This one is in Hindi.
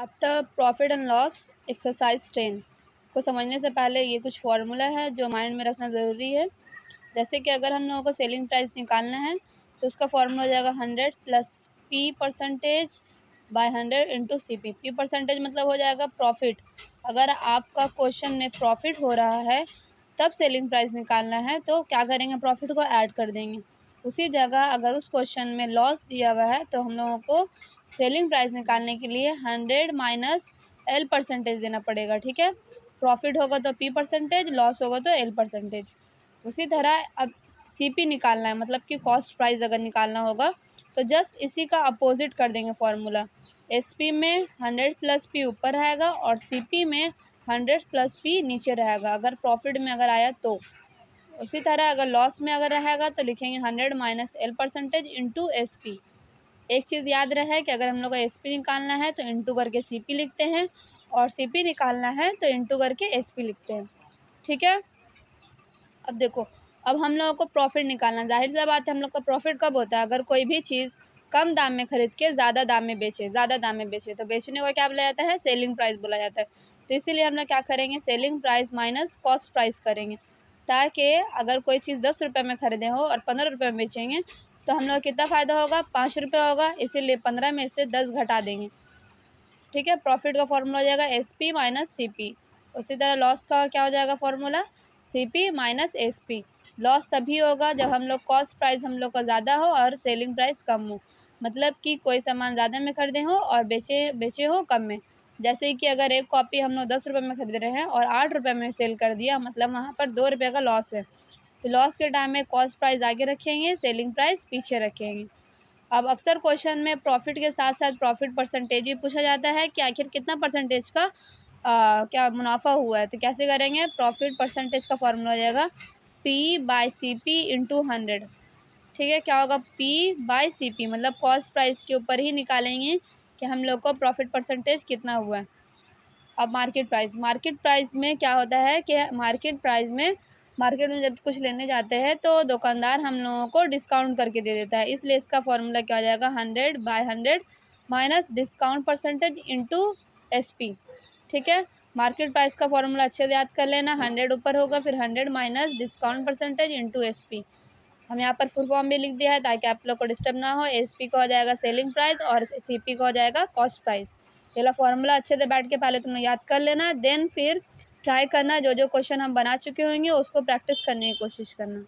After profit and loss exercise 10 को समझने से पहले ये कुछ फार्मूला है जो माइंड में रखना ज़रूरी है। जैसे कि अगर हम लोगों को सेलिंग प्राइस निकालना है तो उसका फार्मूला हो जाएगा 100 plus P percentage by 100 into C P. P percentage मतलब हो जाएगा प्रॉफिट। अगर आपका क्वेश्चन में प्रॉफिट हो रहा है तब सेलिंग प्राइस निकालना है तो क्या करेंगे, प्रॉफिट को ऐड कर देंगे। उसी जगह अगर उस क्वेश्चन में लॉस दिया हुआ है तो हम लोगों को सेलिंग प्राइस निकालने के लिए 100 माइनस एल परसेंटेज देना पड़ेगा। ठीक है, प्रॉफिट होगा तो पी परसेंटेज, लॉस होगा तो एल परसेंटेज। उसी तरह अब सीपी निकालना है, मतलब कि कॉस्ट प्राइस अगर निकालना होगा तो जस्ट इसी का अपोजिट कर देंगे फॉर्मूला। एसपी में 100 प्लस पी ऊपर रहेगा और सीपी में 100 प्लस पी नीचे रहेगा अगर प्रॉफिट में अगर आया तो। उसी तरह अगर लॉस में अगर रहेगा तो लिखेंगे 100 minus L percentage into S P. एक चीज़ याद रहे कि अगर हम लोग को एस पी निकालना है तो इंटू करके सी पी लिखते हैं और सी पी निकालना है तो इंटू करके एस पी लिखते हैं। ठीक है, अब देखो, अब हम लोगों को प्रॉफिट निकालना, जाहिर सी बात है हम लोग का प्रॉफिट कब होता है, अगर कोई भी चीज़ कम दाम में खरीद के ज़्यादा दाम में बेचे तो बेचने को क्या बोला जाता है, सेलिंग प्राइस बोला जाता है। तो इसीलिए हम लोग क्या करेंगे, selling price minus cost price करेंगे, ताकि अगर कोई चीज़ 10 रुपये में खरीदे हो और 15 रुपये में बेचेंगे तो हम लोग कितना फ़ायदा होगा, 5 रुपये होगा, इसीलिए 15 में से 10 घटा देंगे। ठीक है, प्रॉफिट का फॉर्मूला हो जाएगा S P minus C P. उसी तरह लॉस का क्या हो जाएगा formula, C P minus S P. Loss तभी होगा जब हम लोग कॉस्ट प्राइस हम लोग का ज़्यादा हो और सेलिंग प्राइस कम हो, मतलब कि कोई सामान ज़्यादा में खरीदे हो और बेचे हो कम में। जैसे कि अगर एक कॉपी हम लोग 10 रुपये में खरीद रहे हैं और 8 रुपये में सेल कर दिया, मतलब वहाँ पर 2 रुपये का लॉस है। तो लॉस के टाइम में कॉस्ट प्राइस आगे रखेंगे, सेलिंग प्राइस पीछे रखेंगे। अब अक्सर क्वेश्चन में प्रॉफिट के साथ साथ प्रॉफिट परसेंटेज भी पूछा जाता है कि आखिर कितना परसेंटेज का क्या मुनाफा हुआ है। तो कैसे करेंगे, प्रॉफिट परसेंटेज का फॉर्मूला हो जाएगा P by C P into 100। ठीक है, क्या होगा, पी बाई सी पी, मतलब कॉस्ट प्राइस के ऊपर ही निकालेंगे कि हम लोग को प्रॉफिट परसेंटेज कितना हुआ है। अब मार्केट प्राइस में क्या होता है कि मार्केट में जब कुछ लेने जाते हैं तो दुकानदार हम लोगों को डिस्काउंट करके दे देता है, इसलिए इसका फॉर्मूला क्या हो जाएगा, 100 by 100 minus discount percentage into S P. ठीक है, मार्केट प्राइस का फॉर्मूला अच्छे से याद कर लेना, 100 ऊपर होगा, फिर 100 minus discount percentage into S P. हम यहाँ पर फुल फॉर्म भी लिख दिया है ताकि आप लोग को डिस्टर्ब ना हो। एस पी का हो जाएगा सेलिंग प्राइस और सी पी का हो जाएगा कॉस्ट प्राइस। ये वाला फॉर्मूला अच्छे से बैठ के पहले तुमने याद कर लेना, देन फिर ट्राई करना, जो जो क्वेश्चन हम बना चुके होंगे उसको प्रैक्टिस करने की कोशिश करना।